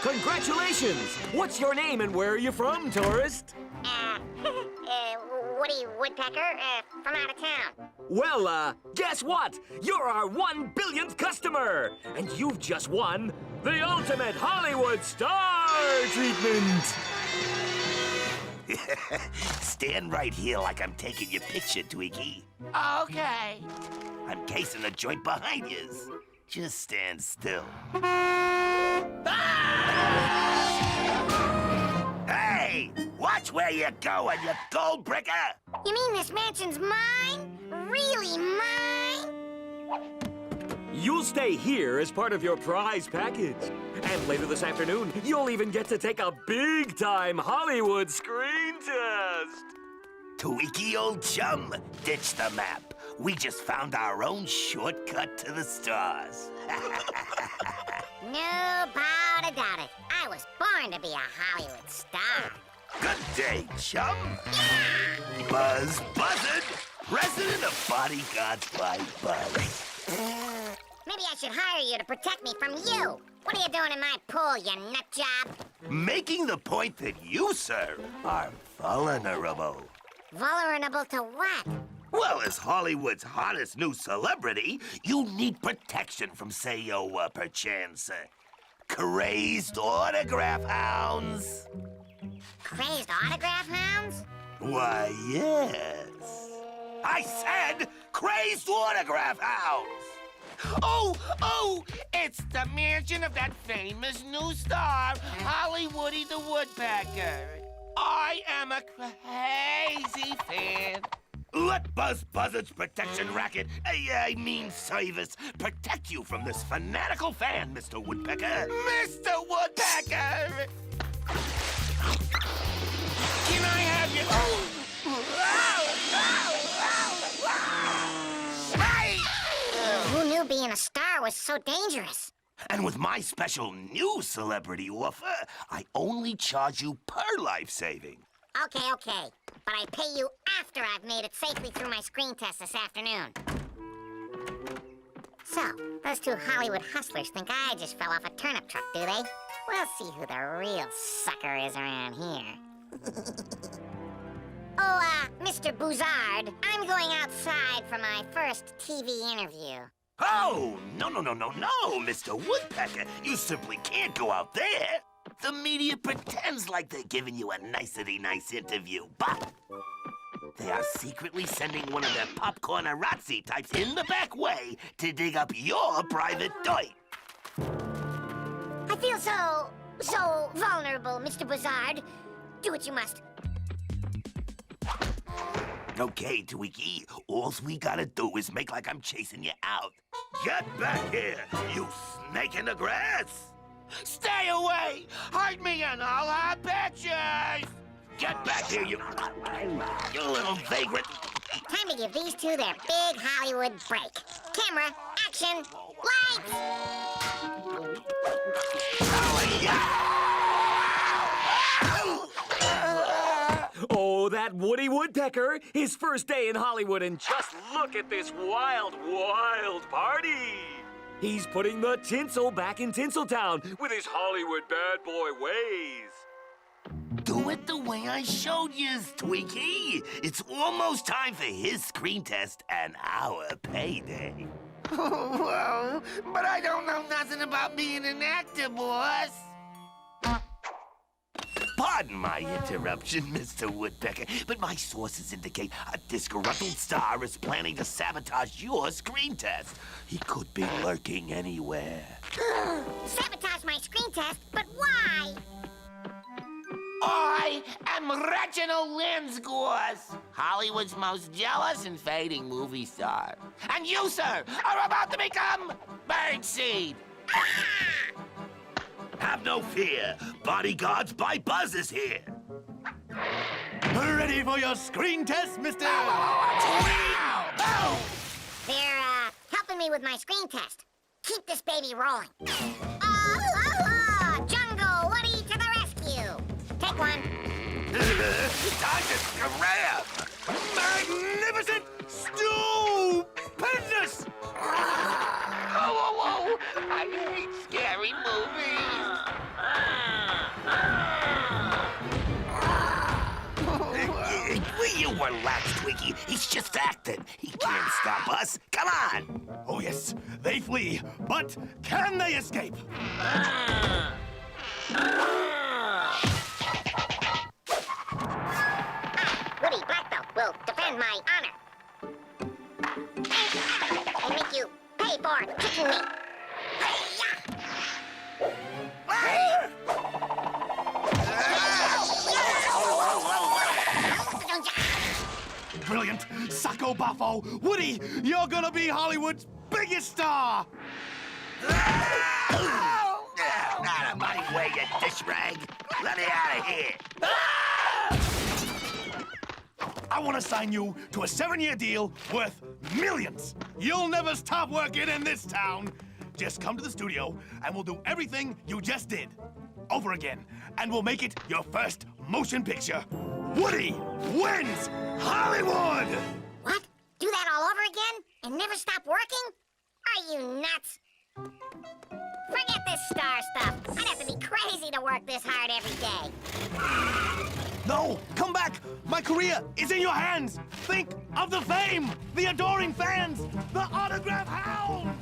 Congratulations! What's your name and where are you from, tourist? Woody Woodpecker, from out of town. Well, guess what? You're our 1 billionth customer! And you've just won the ultimate Hollywood star treatment! Stand right here like I'm taking your picture, Twiggy. Okay. I'm casing the joint behind yous. Just stand still. Hey! Watch where you're going, you gold bricker! You mean this mansion's mine? Really mine? You'll stay here as part of your prize package. And later this afternoon, you'll even get to take a big-time Hollywood screen test. Twiggy, old chum, ditch the map. We just found our own shortcut to the stars. No doubt about it. I was born to be a Hollywood star. Good day, chum. Yeah! Buzz Buzzard, president of Bodyguards by Buzz. Maybe I should hire you to protect me from you. What are you doing in my pool, you nut job? Making the point that you, sir, are vulnerable. Vulnerable to what? Well, as Hollywood's hottest new celebrity, you need protection from, say, perchance, crazed autograph hounds. Crazed autograph hounds? Why, yes. I said crazed autograph hounds. Oh, it's the mansion of that famous new star, Hollywoody the Woodpecker. I am a crazy fan. Let Buzz Buzzard's protection racket, I mean service, protect you from this fanatical fan, Mr. Woodpecker. Mr. Woodpecker! Can I have you? Who knew being a star was so dangerous? And with my special new celebrity offer, I only charge you per life saving. Okay. But I pay you after I've made it safely through my screen test this afternoon. So, those two Hollywood hustlers think I just fell off a turnip truck, do they? We'll see who the real sucker is around here. Mr. Bouzard, I'm going outside for my first TV interview. Oh, no, Mr. Woodpecker. You simply can't go out there. The media pretends like they're giving you a nicety-nice interview, but they are secretly sending one of their popcorn-arazzi types in the back way to dig up your private dirt. I feel so vulnerable, Mr. Bouzard. Do what you must. Okay, Twiggy, all we gotta do is make like I'm chasing you out. Get back here, you snake in the grass! Stay away! Hide me and I'll have pictures! Get back here, you little vagrant! Time to give these two their big Hollywood break. Camera, action, lights! Oh, that Woody Woodpecker! His first day in Hollywood, and just look at this wild party! He's putting the tinsel back in Tinseltown with his Hollywood bad boy ways. Do it the way I showed you, Twiggy. It's almost time for his screen test and our payday. Well, but I don't know nothing about being an actor, boss. Pardon my interruption, Mr. Woodpecker, but my sources indicate a disgruntled star is planning to sabotage your screen test. He could be lurking anywhere. Sabotage my screen test? But why? I am Reginald Linsgores, Hollywood's most jealous and fading movie star. And you, sir, are about to become birdseed. Have no fear. Bodyguards by Buzz is here. Ready for your screen test, mister? They're, helping me with my screen test. Keep this baby rolling. Jungle Woody to the rescue. Take one. Time to scram. Magnificent! Stupendous! Whoa. I hate scary movies. He's just acting. He can't stop us. Come on. Oh, yes, they flee, but can they escape? Woody Black Belt will defend my honor. And make you pay for kicking me. Brilliant. Sacco Baffo. Woody, you're gonna be Hollywood's biggest star. Not a money way, you dish rag. Let me out of here. I want to sign you to a 7-year deal worth millions. You'll never stop working in this town. Just come to the studio, and we'll do everything you just did over again, and we'll make it your first motion picture. Woody wins Hollywood! What? Do that all over again? And never stop working? Are you nuts? Forget this star stuff. I'd have to be crazy to work this hard every day. No, come back! My career is in your hands! Think of the fame, the adoring fans, the autograph hounds!